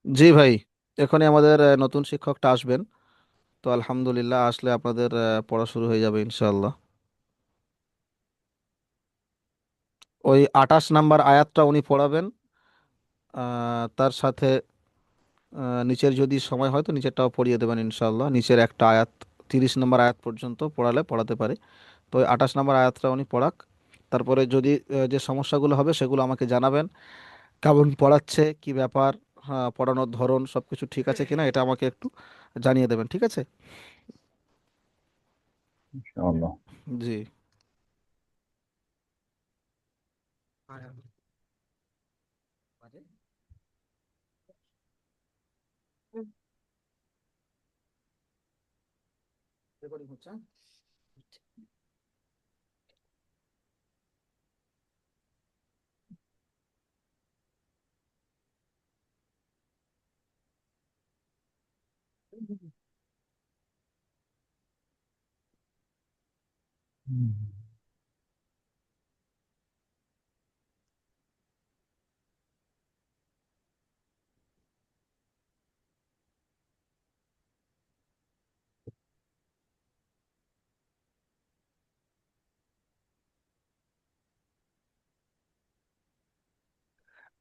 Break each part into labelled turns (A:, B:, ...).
A: জি ভাই, এখনই আমাদের নতুন শিক্ষকটা আসবেন। তো আলহামদুলিল্লাহ আসলে আপনাদের পড়া শুরু হয়ে যাবে ইনশাআল্লাহ। ওই 28 নাম্বার আয়াতটা উনি পড়াবেন। তার সাথে নিচের যদি সময় হয় তো নিচেরটাও পড়িয়ে দেবেন ইনশাআল্লাহ। নিচের একটা আয়াত 30 নম্বর আয়াত পর্যন্ত পড়াতে পারে। তো ওই 28 নম্বর আয়াতটা উনি পড়াক। তারপরে যদি যে সমস্যাগুলো হবে সেগুলো আমাকে জানাবেন। কেমন পড়াচ্ছে, কি ব্যাপার, হ্যাঁ, পড়ানোর ধরন সবকিছু ঠিক আছে কিনা এটা আমাকে একটু জানিয়ে দেবেন, ঠিক আছে?
B: ইনশাআল্লাহ।
A: জি। রেকর্ডিং হচ্ছে?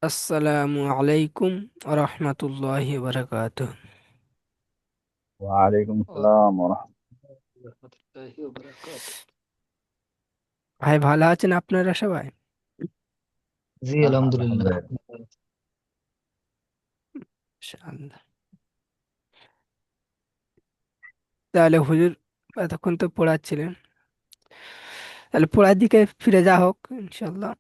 C: আসসালামু আলাইকুম রহমতুল্লাহি বারাকাতুহ।
B: ওয়ালাইকুম আসসালাম ওয়া
A: রাহমাতুল্লাহি ওয়া বারাকাতুহু।
C: ভাই ভালো আছেন আপনারা সবাই?
D: জি
B: রাহমাতুল্লাহ।
D: আলহামদুলিল্লাহ।
B: আলহামদুলিল্লাহ।
C: ইনশাআল্লাহ। তাহলে হুজুর এতক্ষণ তো পড়াচ্ছিলেন, তাহলে পড়ার দিকে ফিরে যা হোক ইনশাআল্লাহ।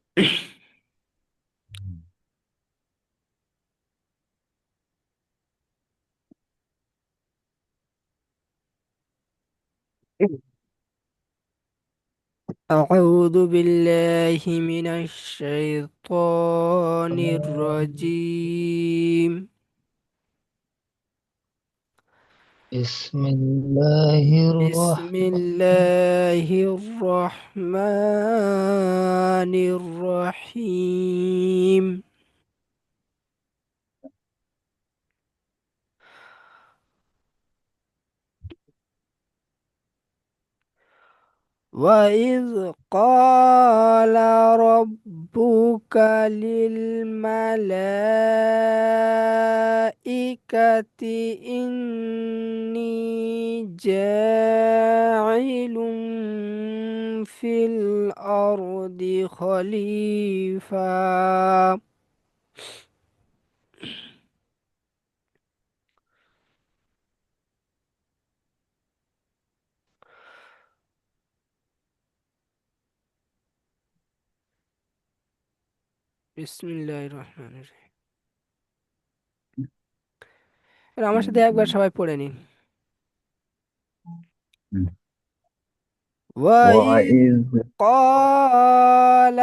C: أعوذ بالله من الشيطان الرجيم.
D: বিসমিল্লাহির
C: بسم الله الرحمن الرحيم. وإذ قال ربك للملائكة إني جاعل في الأرض خليفة. بسم الله الرحمن الرحيم. এবার আমার সাথে একবার সবাই পড়ে নিন। وإذ
B: وإذ
C: قال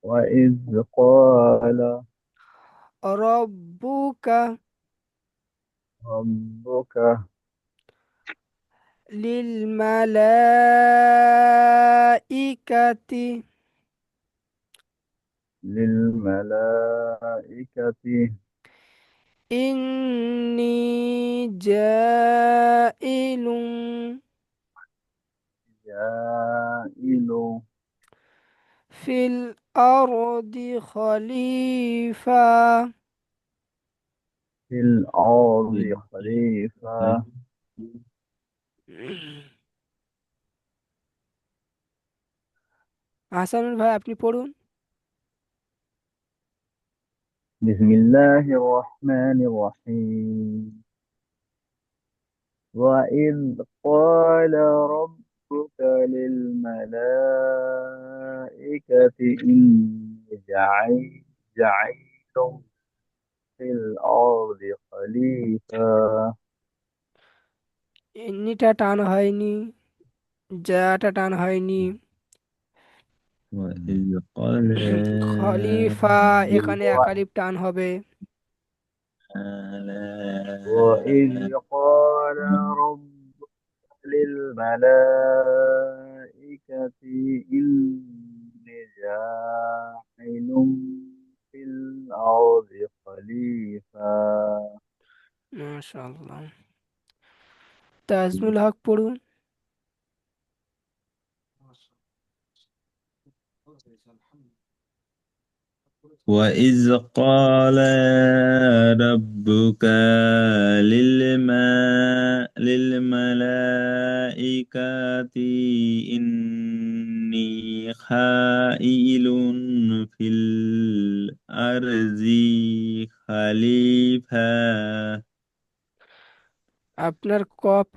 B: وإذ قال
C: ربك
B: ربك
C: للملائكة
B: للملائكة
C: إني جائل
B: جاعل
C: في الأرض خليفة.
B: في الأرض خليفة.
C: হাসানুল ভাই আপনি পড়ুন।
B: بسم الله الرحمن الرحيم. وإذ قال ربك للملائكة إني جعيل في الأرض خليفة.
C: এমনিটা টান হয়নি, যাটা টান হয়নি।
E: وإذ قال
C: খলিফা এখানে একালিপ টান হবে।
B: وإذ قال ربك للملائكة إني جاعل في الأرض
C: মাশাআল্লাহ। তাজমুল হক পড়ুন।
E: وإذ قال ربك للملائكة إني خائل في الأرض خليفة
C: আপনার কপ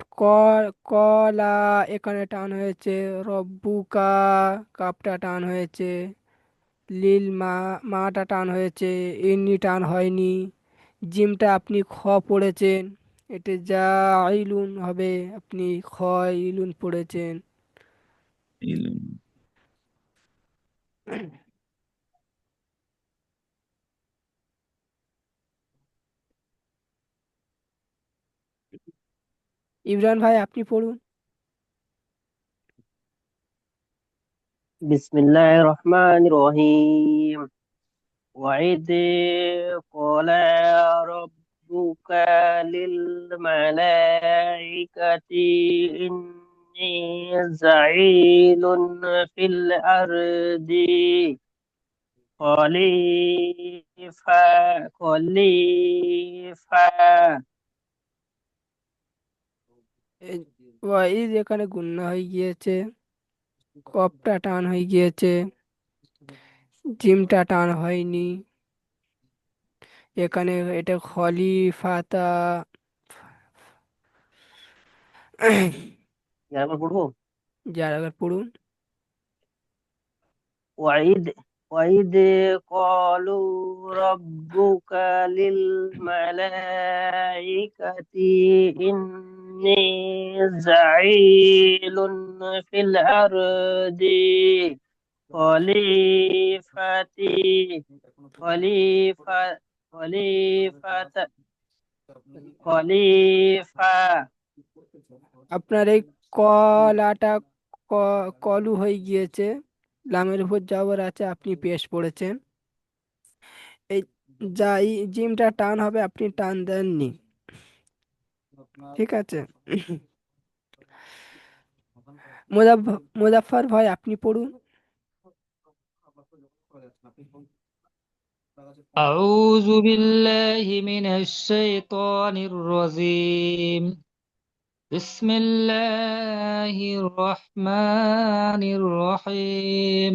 C: কলা এখানে টান হয়েছে, রব্বুকা কাপটা টান হয়েছে, লিল মাটা টান হয়েছে, ইন্নি টান হয়নি, জিমটা আপনি খ পড়েছেন, এটা যা ইলুন হবে, আপনি খ ইলুন পড়েছেন। ইমরান ভাই আপনি পড়ুন।
F: بسم الله الرحمن الرحيم وإذ قال ربك للملائكة إني جعيل في الأرض খলিফা
C: ওয়াইজ এখানে গুন্না হয়ে গিয়েছে, কপটা টান হয়ে গিয়েছে, জিমটা টান হয়নি, এখানে এটা খলিফাতা।
F: এবার পড়বো।
C: যার আগে পড়ুন।
F: وإذ وإذ قالوا ربك للملائكة إني جعيل في الأرض خليفتي خليفة خليفة খলিফা
C: আপনার এই কলাটা কলু হয়ে গিয়েছে, লামের উপর জবর আছে, আপনি পেশ পড়েছেন। এই জিমটা টান হবে, আপনি টান দেননি। ঠিক আছে। মুজাফফর ভাই আপনি পড়ুন।
D: أعوذ بالله من الشيطان الرجيم. بسم الله الرحمن الرحيم.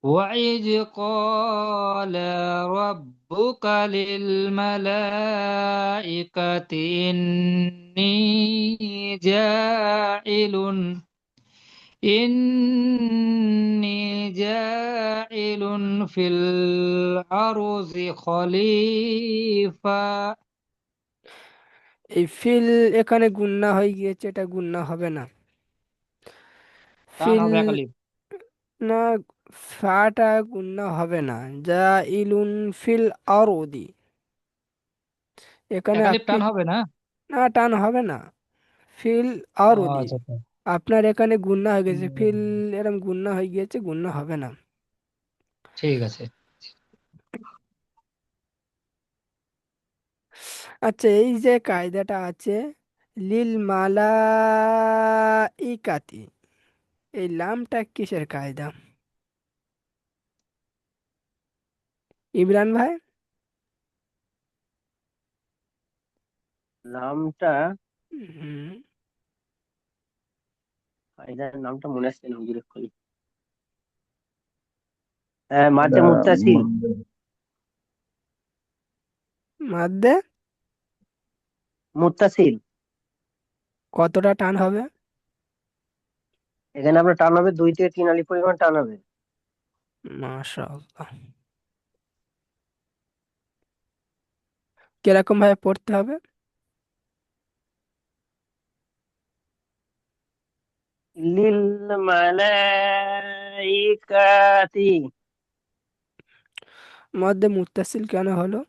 D: وإذ قال ربك للملائكة إني جاعل في الأرض خليفة.
C: এই ফিল এখানে গুন্না হয়ে গিয়েছে, এটা গুন্না হবে না।
D: টান
C: ফিল
D: হবে একালিপ।
C: না, ফাটা গুন্না হবে না। যা ইলুন ফিল আরদি, এখানে
D: একালিপ
C: আপনি
D: টান হবে না।
C: না, টান হবে না। ফিল আরদি,
D: আচ্ছা আচ্ছা।
C: আপনার এখানে গুন্না হয়ে গেছে, ফিল
D: হুম,
C: এরম গুন্না হয়ে গিয়েছে, গুন্না হবে না।
D: ঠিক আছে।
C: আচ্ছা, এই যে কায়দাটা আছে, লিল মালাইকাতি, এই লামটা কিসের কায়দা? ইমরান ভাই।
F: নামটা
C: হুম।
F: এটার নামটা মনে আসছে না, জিজ্ঞেস করি। হ্যাঁ, মাঝে মুত্তাসিল।
C: মাদ্দে
F: মুত্তাসিল
C: কতটা টান হবে?
F: এখানে আপনার টান হবে 2 থেকে 3 আলিফ পরিমাণ টান হবে।
C: মাশাআল্লাহ। কিরকম ভাবে পড়তে হবে?
F: লিল মালাইকাতি
C: মধ্যে মুত্তাসিল কেন হলো?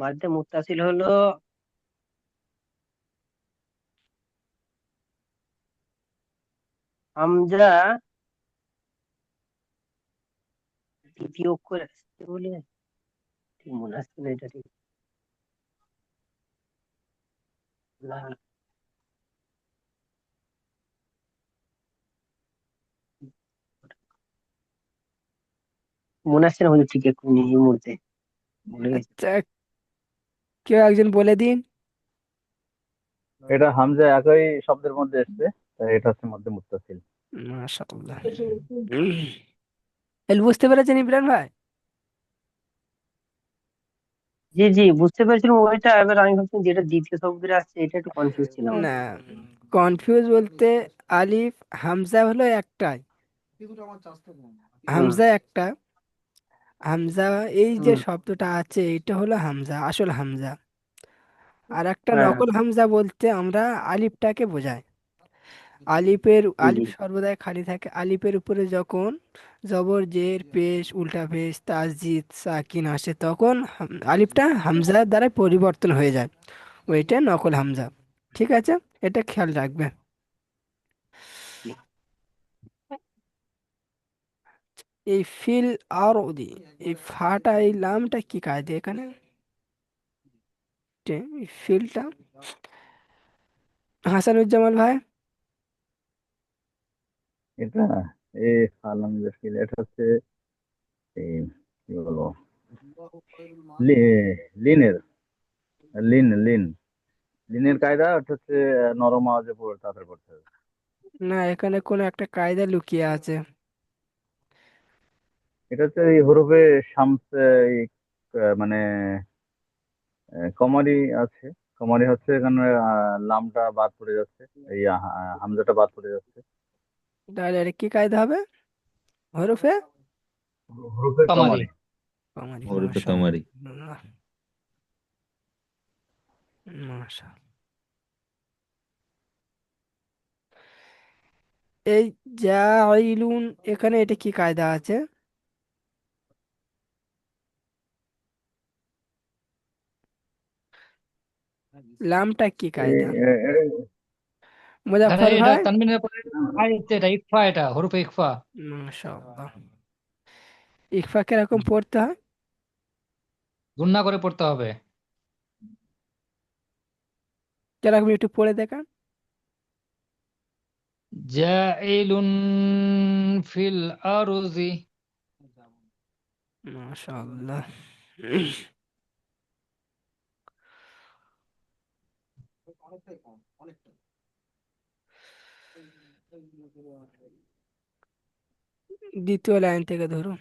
F: মাঝে মুত্তাসিল হলো হামজা দ্বিতীয় অক্ষর আসতে বলে ঠিক মনে আসছে না এটা ঠিক। লা- মনে আসছে না হুজুর, ঠিক একটু এই মুহূর্তে ভুলে গেছি।
C: আচ্ছা, কেউ একজন বলে দিন।
B: এটা হামজা একই শব্দের মধ্যে এসছে, তাই এটা হচ্ছে মধ্যে মুত্তাসিল।
C: মাশাআল্লাহ। এল বুঝতে পেরেছেন ইমরান ভাই?
F: জি জি, বুঝতে পেরেছিলাম ওইটা। এবার আমি ভাবছিলাম যেটা দ্বিতীয় শব্দটা আসছে এটা একটু কনফিউজ ছিলাম আর
C: না,
F: কি।
C: কনফিউজ বলতে আলিফ হামজা হলো একটাই,
F: হুম
C: হামজা একটা। হামজা, এই যে
F: হুম।
C: শব্দটা আছে এটা হলো হামজা, আসল হামজা। আর একটা
F: হ্যাঁ হ্যাঁ।
C: নকল হামজা বলতে আমরা আলিফটাকে বোঝাই।
F: জি জি।
C: আলিফ সর্বদাই খালি থাকে। আলিফের উপরে যখন জবর জের পেশ উল্টা পেশ তাসজিদ সাকিন আসে তখন আলিফটা হামজার দ্বারা পরিবর্তন হয়ে যায়, ওইটা নকল হামজা। ঠিক আছে, এটা খেয়াল রাখবে।
F: জি।
C: এই ফিল আর ওদি, এই ফাটা এই লামটা কি কায়দা এখানে? এই ফিলটা, হাসানুজ্জামান ভাই।
B: এটা এই ফালাম যে ফিল, এটা হচ্ছে এই কি বলবো, লিনের, লিন লিনের কায়দা, ওটা হচ্ছে নরম আওয়াজে পড়ে তাড়াতাড়ি পড়তে হবে।
C: না, এখানে কোনো একটা কায়দা লুকিয়ে আছে।
B: এটা হচ্ছে এই হরফে শামস, এই মানে কমারি আছে। কমারি হচ্ছে এখানে লামটা বাদ পড়ে যাচ্ছে, এই হামজাটা বাদ পড়ে যাচ্ছে।
C: তাহলে এটা কি কায়দা হবে? হরফে
B: হরফে
D: কামারি।
B: কমারি।
C: কামারি।
E: হরফে কামারি।
C: মাশাআল্লাহ, মাশাআল্লাহ। এই জাইলুন, এখানে এটা কি কায়দা আছে? লামটা কি কায়দা?
D: এখানে
C: মুজাফফর
D: এটা
C: ভাই।
D: তানবিনের পরে এটা ইকফা, এটা হরফে ইকফা।
C: মাশাআল্লাহ। ইকফা কিরকম পড়তে হয়?
D: গুণনা করে পড়তে হবে।
C: কিরকম একটু পড়ে দেখান।
D: জাইলুন ফিল আরজি।
C: মাশাআল্লাহ। দ্বিতীয় লাইন থেকে ধরুন।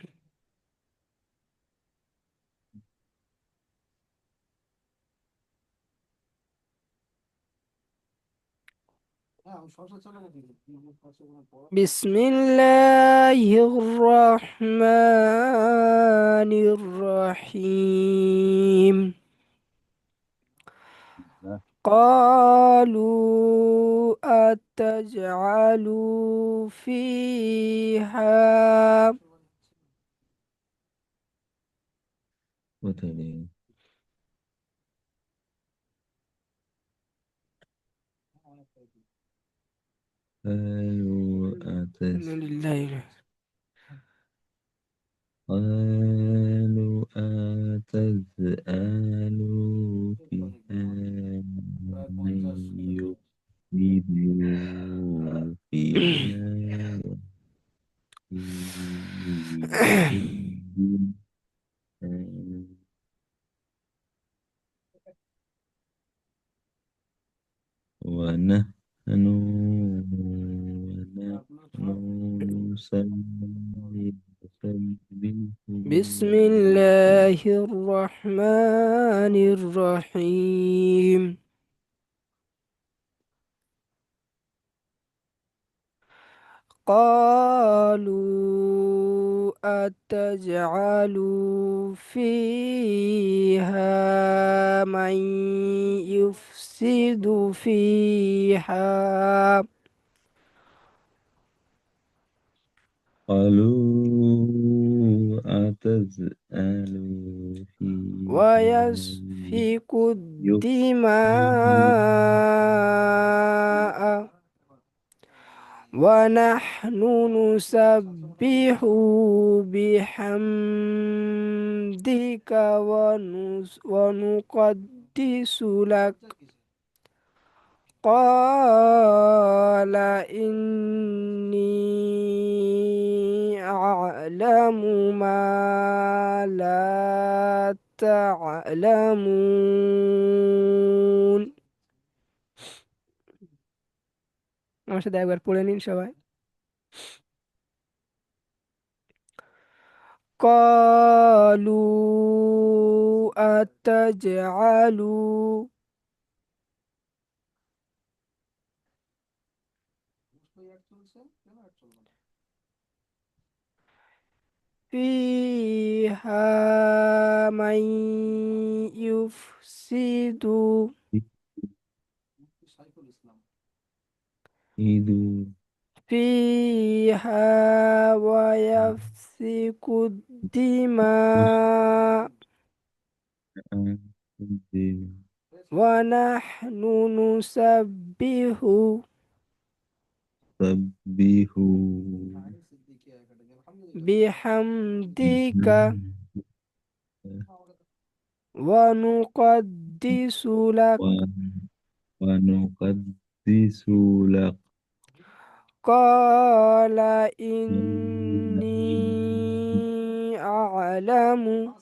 C: বিসমিল্লাহির রহমানির রহিম। قالوا أتجعل فيها
E: কোথায় নেই? قالوا
C: لله.
E: قالوا أتجعل فيها من يفسد فيها ويسفك الدماء ونحن نسبح
C: بسم الله الرحمن الرحيم. قالوا أتجعل فيها من يفسد فيها
E: قالوا أتسأل فيها
C: ويسفك
E: يفسد
C: الدماء ونحن نسبح بحمدك ونقدس لك قال إني أعلم ما لا تعلمون আমার সাথে একবার পড়ে নিন সবাই قالوا أتجعل فيها من يفسد
E: إذ
C: فيها ويسفك الدماء ونحن نسبح
E: سبحوا
C: بحمدك ونقدس لك
E: ونقدس لك
C: قال إني أعلم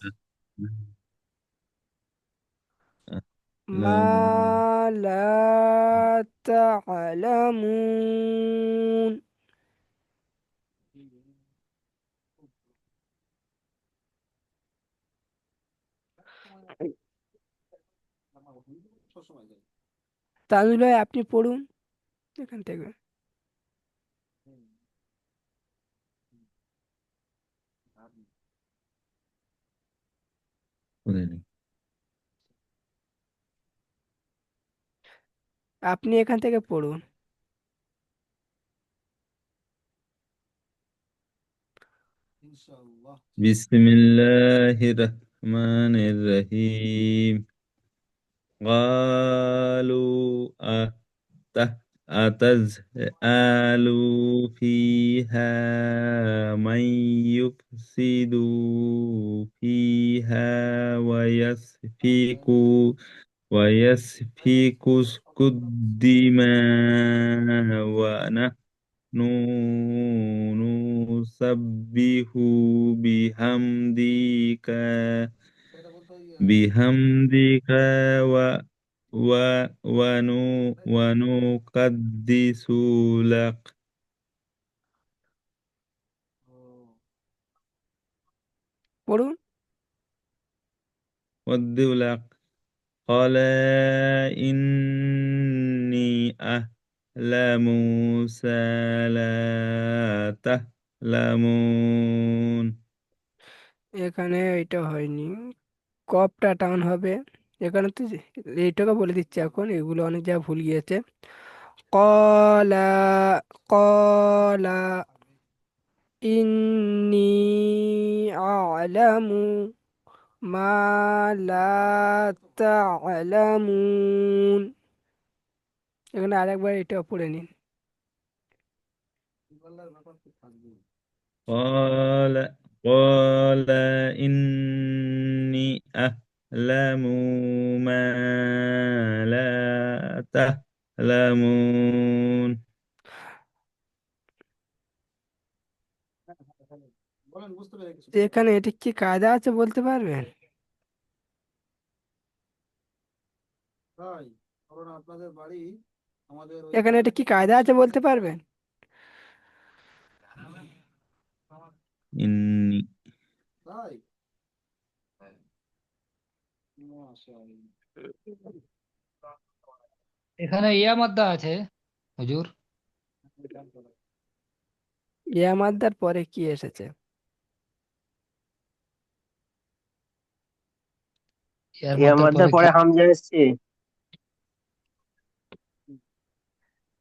C: ما لا تعلمون তাহলে আপনি পড়ুন এখান থেকে আপনি এখান থেকে পড়ুন
E: بسم الله الرحمن الرحيم قالوا أتجعل فيها من يفسد فيها ويسفك الدماء ونحن نسبح بحمدك و ونقدس لك
C: পড়ুন
E: قال إني أعلم موسى لا تعلمون
C: এখানে এটা হয়নি কপটা টান হবে এখানে তো এইটাকে বলে দিচ্ছি এখন এগুলো অনেক জায়গায় ভুল গিয়েছে কলা কলা ইন্নি আ'লামু মা লা তা'লামুন এখানে আরেকবার এটা পড়ে নিন
E: قال إني أعلم ما لا تعلمون
C: এখানে এটা কি কায়দা আছে বলতে পারবেন এখানে এটা কি কায়দা আছে বলতে পারবেন
E: إني
D: এখানে ইয়া মাদ্দা আছে হুজুর
C: ইয়া মাদ্দার পরে কি এসেছে
D: ইয়ার
F: ইয়া
D: মাদ্দার
F: মাদ্দার
D: পরে
F: পরে
D: কি
F: হামজা এসছে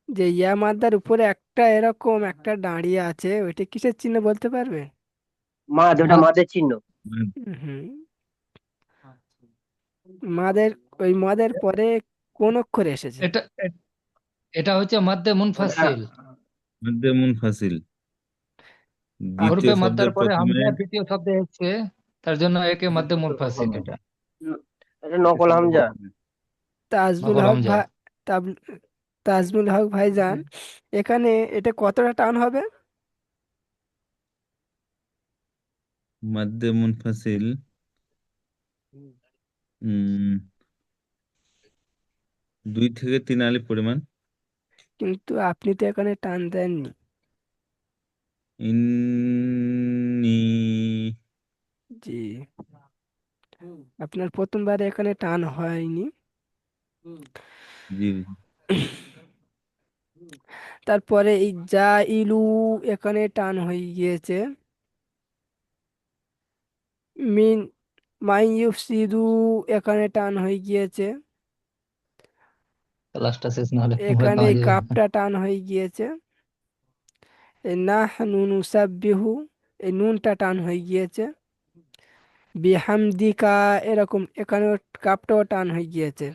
C: যে ইয়া মাদ্দার উপরে একটা এরকম একটা দাঁড়িয়ে আছে ওইটা কিসের চিহ্ন বলতে পারবে
F: মাদ, ওটা
D: মাদ
F: মাদের চিহ্ন।
C: হুম মাদের ওই মাদের পরে কোন অক্ষর এসেছে
D: এটা এটা হচ্ছে মাদ্দে
F: ওটা
D: মুনফাসিল
E: মাদ্দে মুনফাসিল, দ্বিতীয়
D: হরফে
E: শব্দের
D: মাদ্দার পরে
E: প্রথমে।
D: হামজা দ্বিতীয় শব্দে এসছে, তার জন্য একে মধ্যে মুনফাসিল এটা
F: এটা
B: দ্বিতীয়
F: নকল
B: শব্দের
F: হামজা।
B: প্রথমে।
C: তাজমুল
D: নকল
C: হক
D: হামজা।
C: ভাই, তাজমুল হক ভাইজান, এখানে এটা কতটা টান হবে?
E: মাদ্দে মুনফাসিল, উম 2 থেকে 3 আলিফ পরিমাণ।
C: কিন্তু আপনি তো এখানে টান দেননি।
E: ইন্নি,
C: জি, আপনার প্রথমবার এখানে টান হয়নি।
E: জি।
C: তারপরে এই যা ইলু, এখানে টান হয়ে গিয়েছে। মিন মাই ইউফসিদু, এখানে টান হয়ে গিয়েছে।
D: ক্লাসটা শেষ না হলে ভয়
C: এখানে
D: পাওয়া
C: এই
D: যাবে।
C: কাপটা টান হয়ে গিয়েছে। এই নাহনু নুসাব্বিহু, এই নুনটা টান হয়ে গিয়েছে। বিহামদিকা, এরকম এখানেও কাপটাও টান হয়ে গিয়েছে।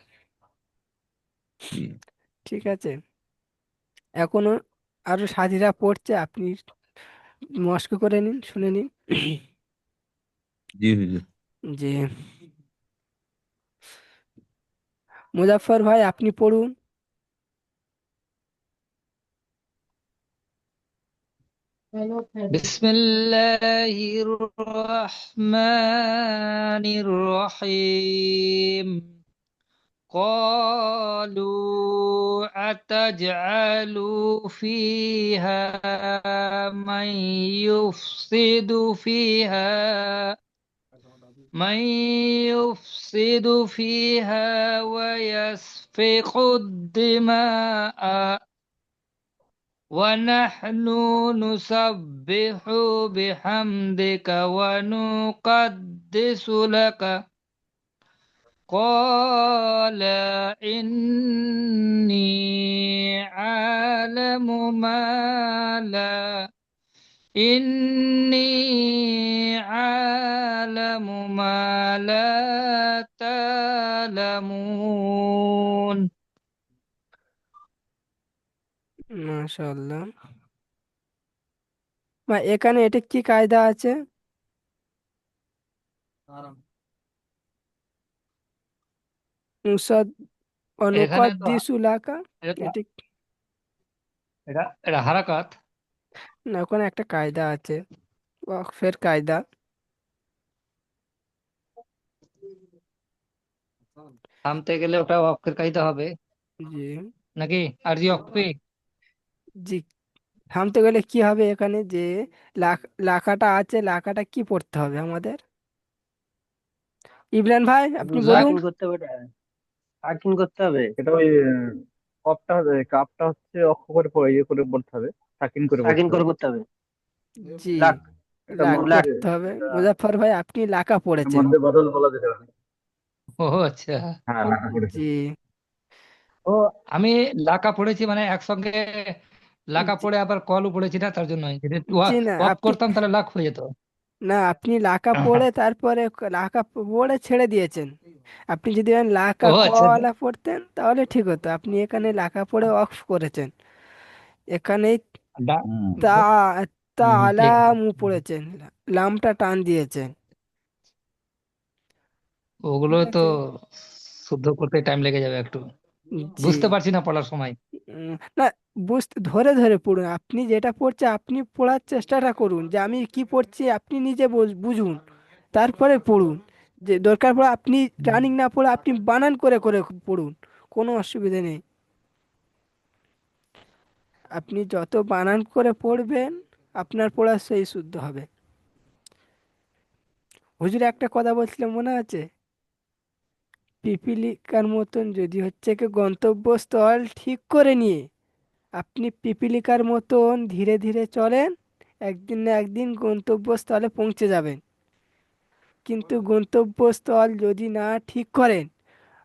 E: জি
C: ঠিক আছে, এখনো আরো সাথীরা পড়ছে, আপনি মস্ক করে নিন, শুনে নিন।
E: জি হুজুর।
C: জি, মুজাফফর ভাই আপনি পড়ুন।
D: বিসমিল্লাহির রহমানির রহিম। قالوا أتجعل فيها من يفسد فيها من يفسد فيها ويسفك الدماء ونحن نسبح بحمدك ونقدس لك قال إني أعلم ما لا إني أعلم ما لا تعلمون।
C: মাশাআল্লাহ। মা এখানে এটা কি কায়দা আছে? নুসাদ
D: এখানে তো
C: অনুকাদ্দিসুলাকা,
D: এটা তো
C: এটা
D: এটা এটা হারাকাত।
C: না, ওখানে একটা কায়দা আছে, ওয়াকফের কায়দা।
D: থামতে গেলে ওটা অক্ষের কায়দা হবে
C: জি,
D: নাকি? আর জি অক্ষে।
C: জি, থামতে গেলে কি হবে এখানে যে লাখাটা আছে, লাখাটা কি পড়তে হবে আমাদের? ইমরান ভাই আপনি বলুন।
F: সাকিন করতে হবে, এটা সাকিন করতে হবে।
B: এটা ওই কাপটা হচ্ছে অক্ষ করে ইয়ে করে পড়তে হবে, সাকিন করে পড়তে
F: সাকিন
B: হবে।
F: করে করতে হবে।
C: জি,
F: লাখ।
B: এটা
C: লাখ
B: মধ্যে,
F: লাখ।
C: পড়তে হবে।
B: এটা
C: মুজাফফর ভাই আপনি লাকা
B: এটা
C: পড়েছেন।
B: মধ্যে বদল বলা যেতে পারে।
D: ও আচ্ছা।
B: হ্যাঁ, লেখা করেছে।
C: জি,
D: ও, আমি লাকা পড়েছি মানে একসঙ্গে লাকা
C: জি,
D: পড়ে আবার কলও পড়েছি না, তার জন্য যদি
C: জি, না
D: অফ
C: আপনি,
D: করতাম তাহলে লাখ হয়ে যেত।
C: না আপনি লাকা পড়ে তারপরে লাকা পড়ে ছেড়ে দিয়েছেন। আপনি যদি লাকা
D: ও আচ্ছা।
C: কলা পড়তেন তাহলে ঠিক হতো। আপনি এখানে লাকা পড়ে অফ করেছেন। এখানে
D: ডা-
B: হুম।
C: তা তা
D: ঠিক আছে।
C: আলামু পড়েছেন, লামটা টান দিয়েছেন।
D: ওগুলো
C: ঠিক
D: তো
C: আছে,
D: শুদ্ধ করতে টাইম লেগে যাবে একটু,
C: জি।
D: বুঝতে পারছি না পড়ার সময়।
C: না, বুঝতে ধরে ধরে পড়ুন। আপনি যেটা পড়ছে আপনি পড়ার চেষ্টাটা করুন, যে আমি কি পড়ছি আপনি নিজে বুঝুন, তারপরে পড়ুন। যে দরকার পড়ে আপনি রানিং না পড়ে আপনি বানান করে করে পড়ুন, কোনো অসুবিধা নেই। আপনি যত বানান করে পড়বেন আপনার পড়া সেই শুদ্ধ হবে। হুজুর একটা কথা বলছিলাম মনে আছে? পিপিলিকার মতন যদি হচ্ছে কি গন্তব্যস্থল ঠিক করে নিয়ে আপনি পিপিলিকার মতন ধীরে ধীরে চলেন, একদিন না একদিন গন্তব্যস্থলে পৌঁছে যাবেন। কিন্তু গন্তব্যস্থল যদি না ঠিক করেন,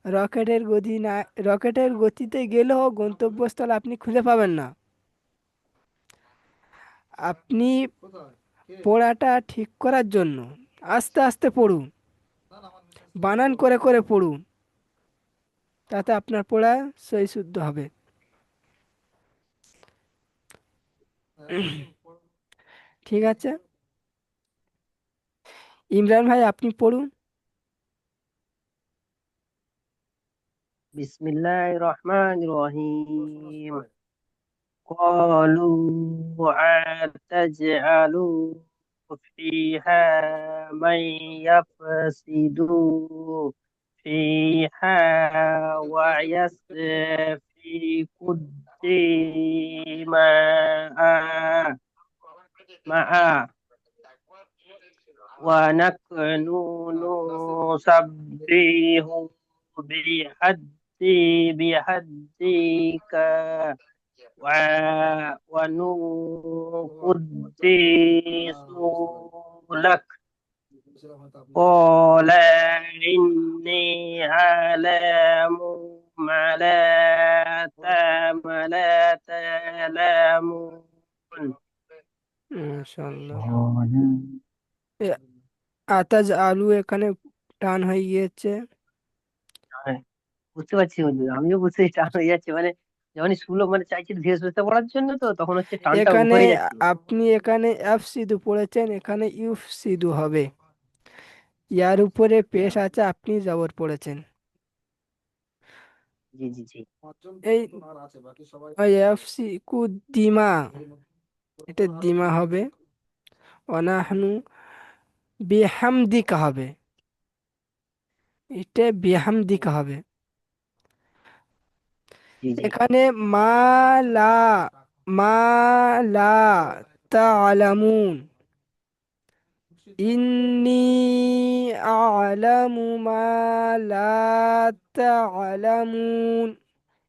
C: রকেটের গতি না, রকেটের গতিতে গেলেও গন্তব্যস্থল আপনি খুঁজে পাবেন না। আপনি পড়াটা ঠিক করার জন্য আস্তে আস্তে পড়ুন, বানান করে করে পড়ুন, তাতে আপনার পড়া সই শুদ্ধ হবে। ঠিক আছে, ইমরান ভাই আপনি পড়ুন।
F: বিসমিল্লাহির রহমানির রহিম। قالوا أتجعل فيها من يفسد فيها ويسفك الدماء ونحن نسبح بحدك ونقدس لك. قال إني أعلم ما لا تعلمون.
C: মাশাআল্লাহ।
B: قال
C: আতাজ আলু এখানে টান হয়ে গিয়েছে।
F: হ্যাঁ, বুঝতে পারছি হুজুর, আমিও বুঝতে টান হয়ে যাচ্ছে, মানে যখনই শুনলো মানে চাইছি ধীরে সুস্থে পড়ার জন্য, তো তখন হচ্ছে টানটা
C: এখানে
F: হয়ে যাচ্ছে।
C: আপনি এখানে এফ সিধু পড়েছেন, এখানে ইউফ সিধু হবে। ইয়ার উপরে পেশ আছে, আপনি জবর পড়েছেন।
F: জি জি জি
C: এই ওই এফ সি কু দিমা, এটা দিমা হবে। অনাহনু বিহামদিকা হবে, এটা বিহামদিকা হবে।
F: জি জি
C: এখানে মালা, মালা তালামুন, ইন্নি আলামু মালা তালামুন।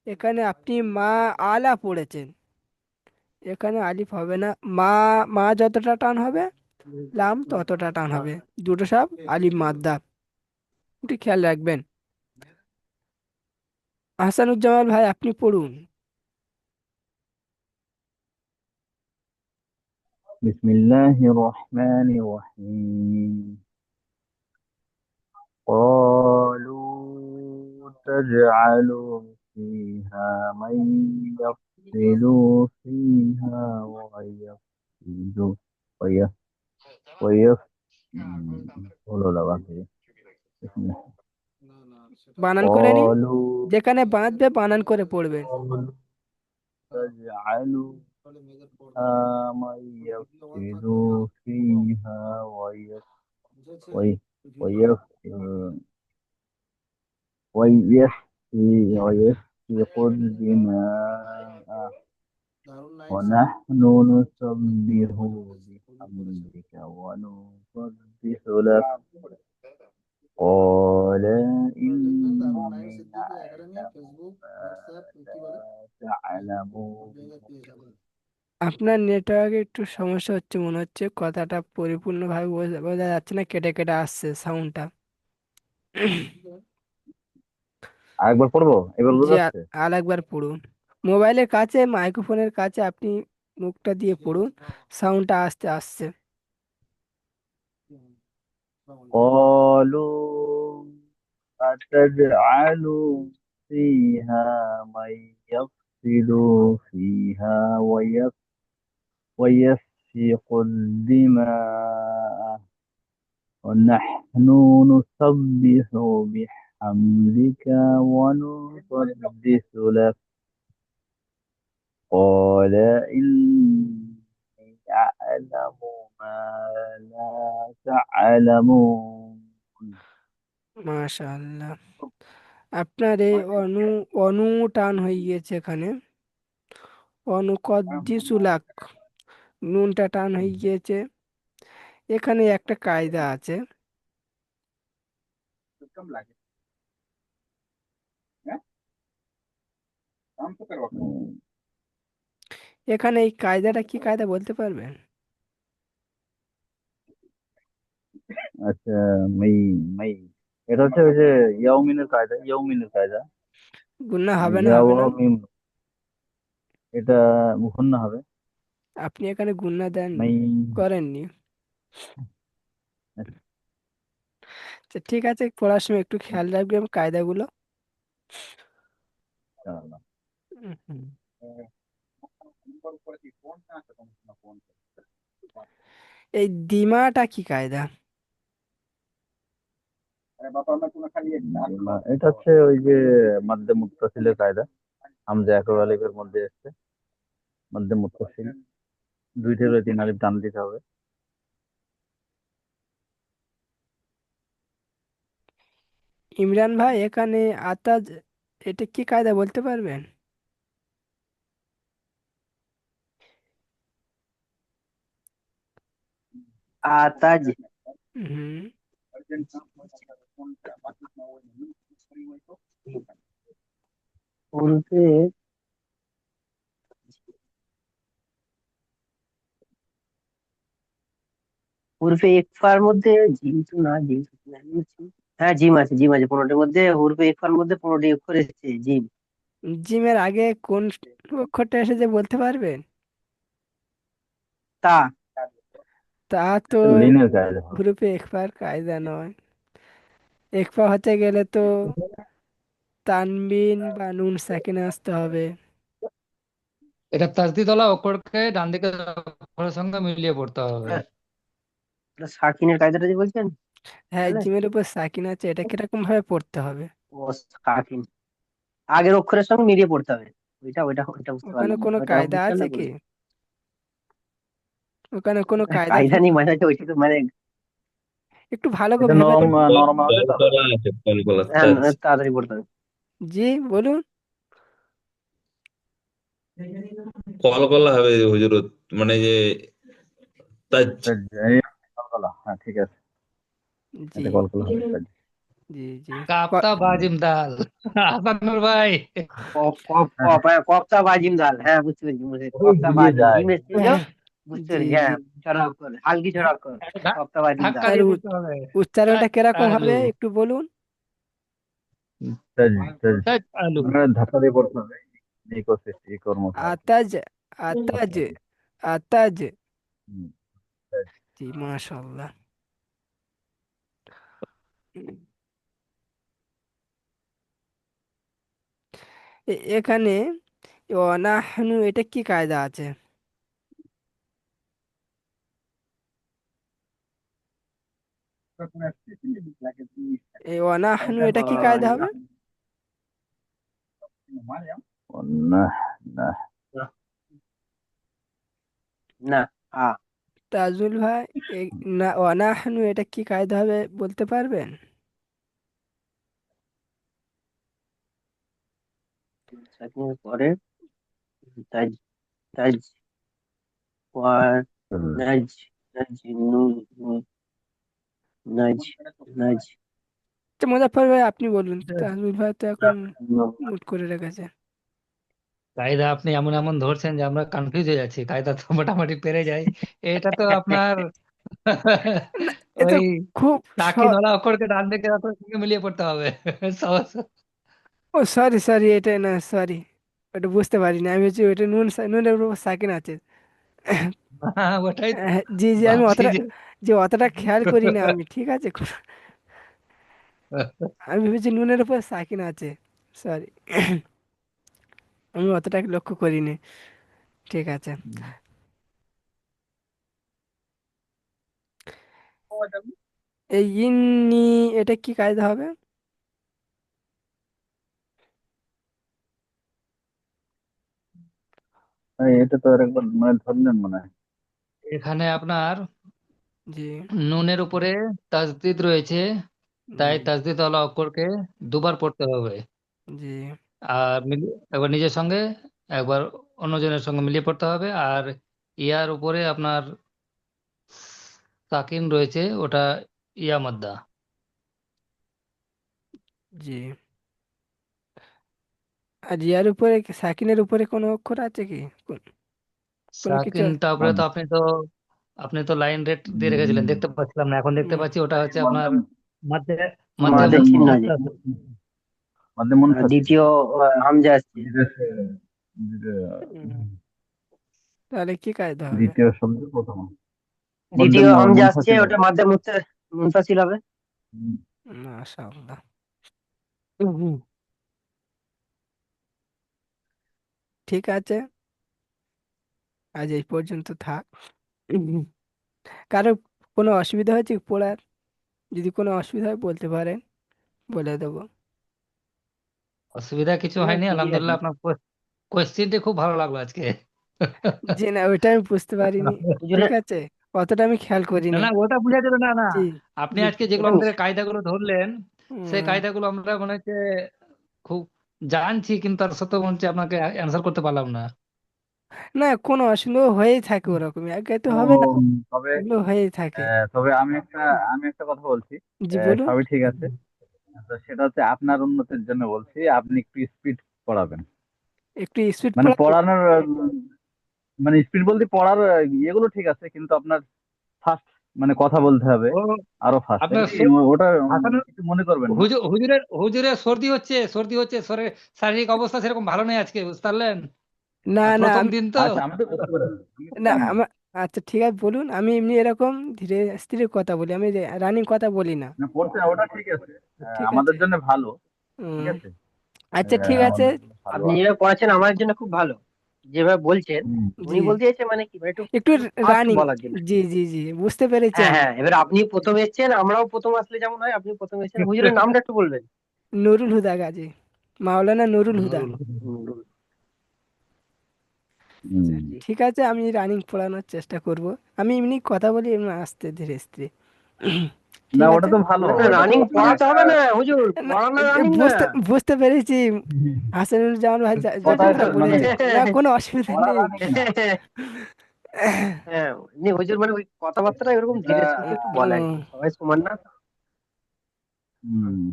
C: এখানে আপনি মা আলা পড়েছেন, এখানে আলিফ হবে না। মা, মা যতটা টান হবে লাম ততটা টান হবে, দুটো সব আলিফ মাদ্দা, একটু খেয়াল রাখবেন। আহসানুজ্জামান ভাই আপনি পড়ুন।
B: بسم الله الرحمن الرحيم. قالوا تجعل فيها من يفسد فيها ويفسد ويف ويف বলো না বাকি। بسم الله.
C: বানান করে নিন,
B: قالوا
C: যেখানে বাঁধবে বানান করে পড়বেন।
B: تجعل من يفسد فيها وي- ويف ويسفك الدماء ونحن نسبح بحمدك ونقدس لك. قال إني أعلم ما لا تعلمون.
C: আপনার নেটওয়ার্কে একটু সমস্যা হচ্ছে মনে হচ্ছে, কথাটা পরিপূর্ণভাবে বোঝা বোঝা যাচ্ছে না, কেটে কেটে আসছে সাউন্ডটা।
B: আরেকবার পড়বো, এবার
C: জি,
B: বোঝা যাচ্ছে?
C: আর একবার পড়ুন। মোবাইলের কাছে, মাইক্রোফোনের কাছে আপনি মুখটা দিয়ে পড়ুন, সাউন্ডটা আস্তে আসছে।
B: قالوا أتجعل فيها من يفسد فيها ويسفك الدماء ونحن نسبح بحمدك ونقدس لك. قال إني أعلم ما لا تعلمون.
C: মাশাআল্লাহ। আপনার এই অনু টান হয়ে গিয়েছে এখানে, অনুকদ্দিসুলাক, নুনটা টান হয়ে গিয়েছে। এখানে একটা কায়দা আছে, এখানে এই কায়দাটা কি কায়দা বলতে পারবেন?
B: আচ্ছা, মাই মাই এটা হচ্ছে ওই যে ইয়াউমিনের কায়দা
C: গুনাহ হবে না, হবে না।
B: ইয়াওমিন, এটা মুখন্ন হবে।
C: আপনি এখানে গুনাহ দেননি,
B: মাই
C: করেননি। আচ্ছা, ঠিক আছে, পড়ার সময় একটু খেয়াল রাখবেন কায়দাগুলো।
B: আচ্ছা।
C: হুম। এই দিমাটা কি কায়দা?
B: এটা হচ্ছে ওই যে মাদ্দে মুত্তাসিলের কায়দা, হামজা এক আলিফের মধ্যে এসছে, মাদ্দে মুত্তাসিল দুইটার তিন আলিফ টান দিতে হবে।
C: ইমরান ভাই, এখানে আতাজ, এটা কি কায়দা বলতে পারবেন?
F: আতাজ।
C: হুম।
F: উর্ফে উর্ফে ইকফার মধ্যে জিম তো না, জিম তো না, জিম আছে। হ্যাঁ জিম আছে, জিম আছে 15টার মধ্যে, উর্ফে ইকফার মধ্যে 15টি অক্ষর এসেছে জিম।
C: জিমের আগে কোন অক্ষরটা এসেছে বলতে পারবেন?
F: তা।
C: তা তো
B: লিনের কায়দা হবে।
C: গ্রুপে একবার কায়দা নয়। একপা হতে গেলে তো তানবিন বা নুন সাকিন আসতে হবে।
D: এটা তাসদিদওয়ালা অক্ষরকে ডান দিকের অক্ষরের সঙ্গে মিলিয়ে পড়তে হবে।
F: ওটা ওটা সাকিনের কায়দাটা যে বলছেন
C: হ্যাঁ,
F: তাহলে।
C: জিমের উপর সাকিন আছে, এটা কিরকম ভাবে পড়তে হবে?
F: ও সাকিন আগের অক্ষরের সঙ্গে মিলিয়ে পড়তে হবে। ওইটা ওইটা ওইটা বুঝতে
C: ওখানে
F: পারলাম না,
C: কোনো
F: ওইটা
C: কায়দা
F: বুঝলেন
C: আছে
F: না
C: কি?
F: বলুন।
C: ওখানে কোনো কায়দা
F: কায়দা নেই মানে হচ্ছে ওইটা তো মানে
C: একটু ভালো করে
B: এটা
C: ভেবে
B: নরম
C: দেখুন।
B: নরম হবে তো।
E: কলা আছে, কলা
F: হ্যাঁ,
E: তাজ।
F: তাড়াতাড়ি পড়তে হবে।
C: জি বলুন।
E: কলা হবে হুজুর, মানে যে তাজ।
B: এই কলকলা, হ্যাঁ ঠিক আছে,
C: জি
B: এটা কলকলা হবে তাই।
C: জি জি।
D: কাপ্তা বাজিম দাল। আসানুর ভাই।
F: কপ কপ
B: হ্যাঁ,
F: কপ হ্যাঁ, কপ্তা বাজিম দাল, হ্যাঁ বুঝতে পেরেছি
B: ওই
F: কপ্তা
B: ঘুরিয়ে
F: বাজিম,
B: যায়।
F: জিম এসেছিল, বুঝতে
C: জি
F: পেরেছি
C: জি।
F: হ্যাঁ। ছড়া অক্ষর, হালকি ছড়া অক্ষর,
D: একটু ধা-
F: কপ্তা বাজিম
D: ধাক্কা
F: দাল।
C: আর
D: দিয়ে দিতে হবে।
C: উচ্চারণটা
D: তাজ
C: কিরকম
D: আলু।
C: হবে একটু বলুন।
B: তাজ তাজ,
D: তাজ আলু।
B: মানে ধাক্কা দিয়ে পড়তে হবে, এই কর্মটা আর কি।
C: আতাজ, আতাজ, আতাজ।
B: হুম, তাজ।
C: জি মাশাআল্লাহ। এখানে অনাহনু, এটা কি কায়দা আছে? এই অনাহনু, এটা কি কায়দা হবে?
B: না না,
F: না না, আ
C: তাজুল ভাই, না অনাহনু, এটা কি কায়দা হবে বলতে পারবেন?
F: সাকিনের পরে তাজ, তাজ, ওয়ার, নাজ, নাজ, নু, নু, নাজ, নাজ,
C: আচ্ছা মুজাফফর ভাই আপনি বলুন, তাজুল ভাই তো এখন
F: নু।
C: নোট করে রেখেছে।
D: কায়দা আপনি এমন এমন ধরছেন যে আমরা কনফিউজ হয়ে যাচ্ছি, কায়দা তো মোটামুটি পেরে যাই। এটা তো আপনার
C: না, এ তো
D: ওই
C: খুব
D: সাকিনওয়ালা অক্ষরকে ডান দিকের অক্ষরের সঙ্গে মিলিয়ে পড়তে হবে। সহজ।
C: ও সরি সরি, এটা না সরি, ওটা বুঝতে পারিনি আমি, হচ্ছে ওটা নুনের উপর সাকিন আছে।
D: হ্যাঁ, ওটাই তো
C: জি জি, আমি
D: ভাবছি
C: অতটা,
D: যে
C: যে অতটা খেয়াল করি না আমি, ঠিক আছে। আমি ভেবেছি নুনের উপর সাকিন আছে, সরি। আমি অতটা লক্ষ্য করিনি। ঠিক আছে। এই ইন্নি, এটা কি কায়দা হবে?
B: এটা তো আর একবার মানে ধরলেন মনে হয়।
D: এখানে আপনার
C: জি
D: নুনের উপরে তাসদিদ রয়েছে, তাই
C: জি
D: তাসদিদওয়ালা অক্ষরকে দুবার পড়তে হবে।
C: জি
D: আর একবার নিজের সঙ্গে, একবার অন্যজনের সঙ্গে মিলিয়ে পড়তে হবে। আর ইয়ার উপরে আপনার সাকিন রয়েছে, ওটা ইয়া মাদ্দা।
C: জি। আর রিয়ার উপরে সাকিনের উপরে কোনো অক্ষর আছে কি? কোনো কিছু?
D: সাকিন, তারপরে তো আপনি তো লাইন রেট দিয়ে রেখেছিলেন, দেখতে পাচ্ছিলাম না, এখন দেখতে
C: উম,
D: পাচ্ছি। ওটা হচ্ছে আপনার মাধ্যে মাধ্যে
F: মাদের চিহ্ন আছে,
D: মুনতাসির।
B: মাদ্দে মুনফাসিল।
F: দ্বিতীয় হামজা আসছে।
C: উম, তাহলে কি কায়দা হবে?
B: দ্বিতীয় শব্দ প্রথম মাদ্দে
F: দ্বিতীয় হামজা আসছে,
B: মুনফাসিল
F: ওটা
B: হবে।
F: মাধ্যে মুনফাসিল হবে।
C: মাশাআল্লাহ। ঠিক আছে। আজ এই পর্যন্ত থাক। উম, কারো কোনো অসুবিধা হয়েছে কি পড়ার? যদি কোনো অসুবিধা হয় বলতে পারেন, বলে দেবো।
D: অসুবিধা কিছু
F: না
D: হয়নি,
F: ঠিকই আছে।
D: আলহামদুলিল্লাহ। আপনার কোয়েশ্চেনটি খুব ভালো লাগলো আজকে।
C: জি না, ওইটা আমি বুঝতে পারিনি।
F: হুজুর,
C: ঠিক আছে, অতটা আমি খেয়াল
D: না
C: করিনি।
D: না, ওটা বুঝা যাবে না, না।
C: জি
D: আপনি
C: জি।
D: আজকে যেগুলো
F: ওটা
D: আমাদের কায়দাগুলো ধরলেন, সেই
C: উম,
D: কায়দাগুলো আমরা মনে হচ্ছে খুব জানছি, কিন্তু তার সত্ত্বেও মনে হচ্ছে আপনাকে অ্যান্সার করতে পারলাম না।
C: না, কোনো অসুবিধা হয়েই থাকে ওরকমই, একে তো
B: তো
C: হবে না,
B: তবে
C: এগুলো হয়েই থাকে।
B: তবে আমি একটা কথা বলছি।
C: জি বলুন।
B: সবই ঠিক আছে। তো সেটা হচ্ছে আপনার উন্নতির জন্য বলছি, আপনি একটু স্পিড পড়াবেন।
C: একটু স্পিড
B: মানে
C: পড়াবো।
B: পড়ানোর মানে স্পিড বলতে পড়ার ইয়েগুলো ঠিক আছে, কিন্তু আপনার ফাস্ট মানে কথা বলতে হবে
D: ও,
B: আরো ফাস্ট।
D: আপনার
B: ওটা
D: হাসানুর
B: কিছু মনে করবেন না।
D: হুজুরের সর্দি হচ্ছে শারীরিক অবস্থা সেরকম ভালো নেই আজকে, বুঝতে পারলেন?
C: না
D: আর
C: না
D: প্রথম দিন তো।
B: আচ্ছা, আমি তো বুঝতে পারছি, আমি তো
C: না
B: জানি।
C: আমার, আচ্ছা ঠিক আছে বলুন। আমি এমনি এরকম ধীরে স্থিরে কথা বলি, আমি রানিং কথা বলি না।
B: না, পড়তে ওটা ঠিক আছে।
C: ঠিক
B: আমাদের
C: আছে।
B: জন্য ভালো। ঠিক
C: উম,
B: আছে।
C: আচ্ছা ঠিক আছে।
B: আমাদের জন্য ভালো।
F: আপনি যেভাবে পড়াচ্ছেন আমার জন্য খুব ভালো। যেভাবে বলছেন,
C: জি,
F: উনি বলতে চাইছেন মানে কি, মানে একটু
C: একটু
F: একটু ফাস্ট
C: রানিং।
F: বলার জন্য।
C: জি জি জি, বুঝতে পেরেছি
F: হ্যাঁ
C: আমি।
F: হ্যাঁ, এবার আপনি প্রথম এসেছেন, আমরাও প্রথম আসলে যেমন হয়, আপনি প্রথম এসেছেন। হুজুরের নামটা একটু বলবেন।
C: নুরুল হুদা গাজী, মাওলানা নুরুল হুদা।
D: নুরুল।
F: হুম,
C: আচ্ছা,
B: হুম।
F: জি।
C: ঠিক আছে, আমি রানিং পড়ানোর চেষ্টা করব। আমি এমনি কথা বলি এমনি আস্তে ধীরে স্থিরে।
B: না,
C: ঠিক
B: ওটা
C: আছে।
B: তো ভালো,
F: না না,
B: ওটা তো
F: রানিং
B: মানে
F: পড়াতে
B: একটা
F: হবে না হুজুর,
C: না,
F: পড়ানো রানিং না।
C: বুঝতে বুঝতে পেরেছি। হাসানুজ্জামান ভাই
B: কথা
C: যেটা
B: মানে
C: বলেছে, না কোনো অসুবিধা
B: পড়া
C: নেই।
B: রানিং না।
F: হ্যাঁ, হুজুর মানে ওই কথাবার্তাটা এরকম
B: এটা
F: ধীরে সুস্থে একটু বলে আর কি, সবাই সমান না।
B: হুম,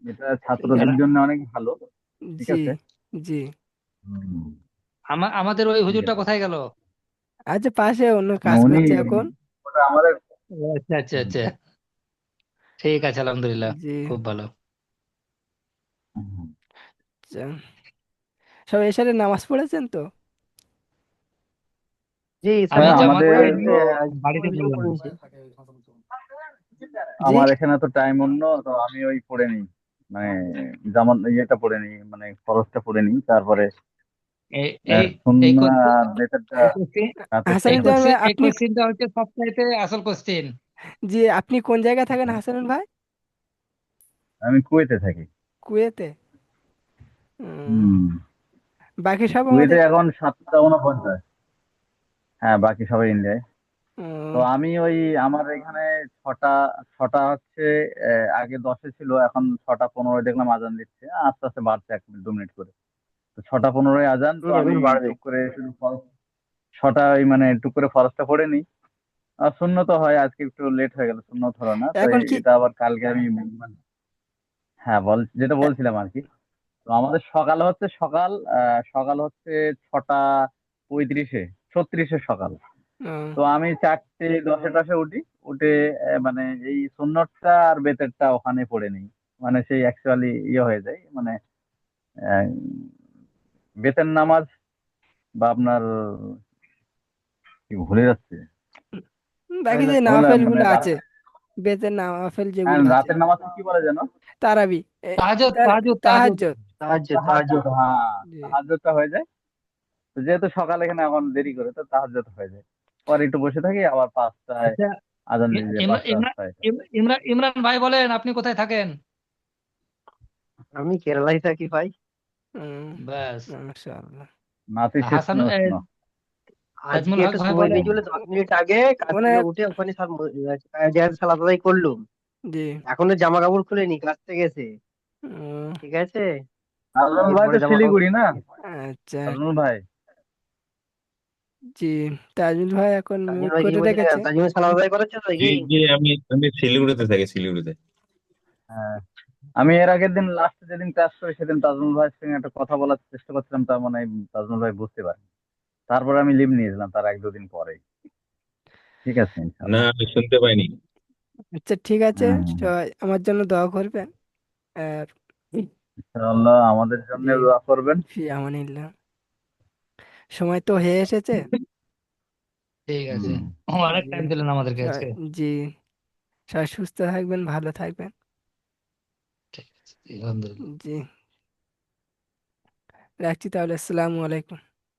B: এটা
C: ঠিক
B: ছাত্রদের
C: আছে।
B: জন্য অনেক ভালো। ঠিক
C: জি
B: আছে।
C: জি।
B: হুম,
D: আমাদের ওই
B: ঠিক
D: হুজুরটা
B: আছে।
D: কোথায় গেল?
C: আচ্ছা, পাশে অন্য
B: না,
C: কাজ
B: উনি
C: করছে এখন।
B: ওটা আমাদের।
D: ও, আচ্ছা আচ্ছা
B: হুম,
D: আচ্ছা। ঠিক আছে, আলহামদুলিল্লাহ।
C: জি।
D: খুব ভালো।
B: হুম।
C: আচ্ছা, সব এসারে নামাজ পড়েছেন তো?
F: জি
D: আমি
F: স্যার,
D: জামা
B: আমাদের
D: পড়িনি,
B: তো
D: বাড়িতে
F: রিভিশন
D: পড়লাম।
F: করে নিয়েছি।
C: জি।
B: আমার এখানে তো টাইম অন্য, তো আমি ওই পড়ে নিই, মানে যেমন ইয়েটা পড়ে নিই, মানে খরচটা পড়ে নিই, তারপরে
D: এই এই এই
B: সুন্নাহ
D: কোশ্চেন
B: আর বেতনটা
D: এই কোশ্চেন
B: রাতে শেষ
D: এই
B: হয়।
C: হাসানুজ্জামান
D: কোশ্চেন
C: ভাই
D: এই
C: আপনি,
D: কোশ্চেনটা হচ্ছে সবচাইতে আসল কোশ্চেন।
C: জি আপনি কোন জায়গায় থাকেন হাসানুল ভাই?
B: আমি কুয়েতে থাকি।
C: কুয়েতে? উম,
B: হুম।
C: বাকি সব
B: কুয়েতে
C: আমাদের।
B: এখন 7:49। হ্যাঁ, বাকি সবাই ইন্ডিয়ায়। তো
C: উম,
B: আমি ওই আমার এখানে ছটা ছটা হচ্ছে, আগে 10-এ ছিল, এখন 6:15 দেখলাম আজান দিচ্ছে, আস্তে আস্তে বাড়ছে 1 মিনিট 2 মিনিট করে। তো 6:15 আজান, তো আমি
F: এখন বাড়বে।
B: টুক করে শুধু ছটা ওই মানে টুক করে ফরজটা পড়ে নিই। আর সুন্নত হয়, আজকে একটু লেট হয়ে গেল, সুন্নত হলো না, তো
C: এখন কি?
B: এটা আবার কালকে আমি মানে, হ্যাঁ যেটা বলছিলাম আর কি। তো আমাদের সকাল হচ্ছে 6:35, 36-এ সকাল।
C: উম,
B: তো আমি 4:10-এ উঠি, উঠে মানে এই সুন্নতটা আর বেতেরটা ওখানে পড়ে নিই। মানে সেই অ্যাকচুয়ালি ইয়ে হয়ে যায়, মানে আহ, বেতের নামাজ বা আপনার কি ভুলে যাচ্ছে।
C: বাকি যে
B: বলে
C: নাফেল
B: মানে
C: গুলো আছে, বেতের নাফেল
B: হ্যাঁ,
C: যেগুলো আছে,
B: রাতের নামাজ কি বলে যেন?
C: তারাবি,
D: তাহাজ্জুদ তাহাজ্জুদ তাহাজ্জুদ।
C: তাহাজ্জুদ।
F: সাহায্য সাহায্য।
B: তাহাজ্জুদ, হ্যাঁ।
C: জি।
B: তাহাজ্জুদটা হয়ে যায়। তো যেহেতু সকালে এখানে এখন দেরি করে, তো তাহাজ্জুদ হয়ে যায়। পরে একটু বসে থাকি, আবার 5টায়
D: আচ্ছা,
B: আজান দিয়ে যায়,
D: ইমরান
B: 5টা
D: ইমরান
B: 6:00।
D: ইমরান ভাই বলেন, আপনি কোথায় থাকেন?
F: আমি কেরালায় থাকি ভাই।
D: ব্যাস।
C: মাশাআল্লাহ।
B: নাতিশীতোষ্ণ
D: হাসান
B: উষ্ণ।
F: আজকে
D: তাজমুল হক
F: একটু
D: ভাই
F: সময়
D: বলেন।
F: পেয়েছিল 10 মিনিট আগে, কাজ
C: মানে,
F: থেকে উঠে ওখানে সব সালাদ আদায় করলুম।
C: জি।
F: এখনো জামা কাপড় খুলেনি, কাজ থেকে গেছে।
C: উম,
F: ঠিক আছে,
B: নাজমুল ভাই
F: এরপরে
B: তো
F: জামা কাপড়
B: শিলিগুড়ি না?
C: আচ্ছা।
B: নাজমুল ভাই।
C: জি, তাজুল ভাই এখন
F: তাজমিন
C: মিউট
F: ভাই কিছু
C: করে
F: বলছিলেন?
C: রেখেছে।
F: তাজমিন সালাদ আদায় করেছে তো
E: জি
F: নাকি?
E: জি, আমি শিলিগুড়িতে থাকি, শিলিগুড়িতে।
B: হ্যাঁ, আমি এর আগের দিন লাস্ট যেদিন ক্লাস করি সেদিন তাজমুল ভাইয়ের সঙ্গে একটা কথা বলার চেষ্টা করছিলাম, তার মানে তাজমুল ভাই বুঝতে পারেন। তারপরে আমি লিভ নিয়েছিলাম তার 1-2 দিন পরে। ঠিক আছে,
E: না,
B: ইনশাল্লাহ।
E: আমি শুনতে পাইনি।
C: আচ্ছা ঠিক আছে,
B: হ্যাঁ,
C: সবাই আমার জন্য দোয়া করবেন। আর
B: ইনশাল্লাহ আমাদের জন্য
C: জি,
B: দোয়া করবেন।
C: ফি আমানিল্লাহ। সময় তো হয়ে এসেছে।
D: ঠিক আছে।
B: হুম।
D: অনেক
C: জি,
D: টাইম দিলেন আমাদেরকে আজকে।
C: জি, সবাই সুস্থ থাকবেন, ভালো থাকবেন।
D: ঠিক আছে, আলহামদুলিল্লাহ।
C: জি, রাখছি তাহলে, আসসালামু আলাইকুম।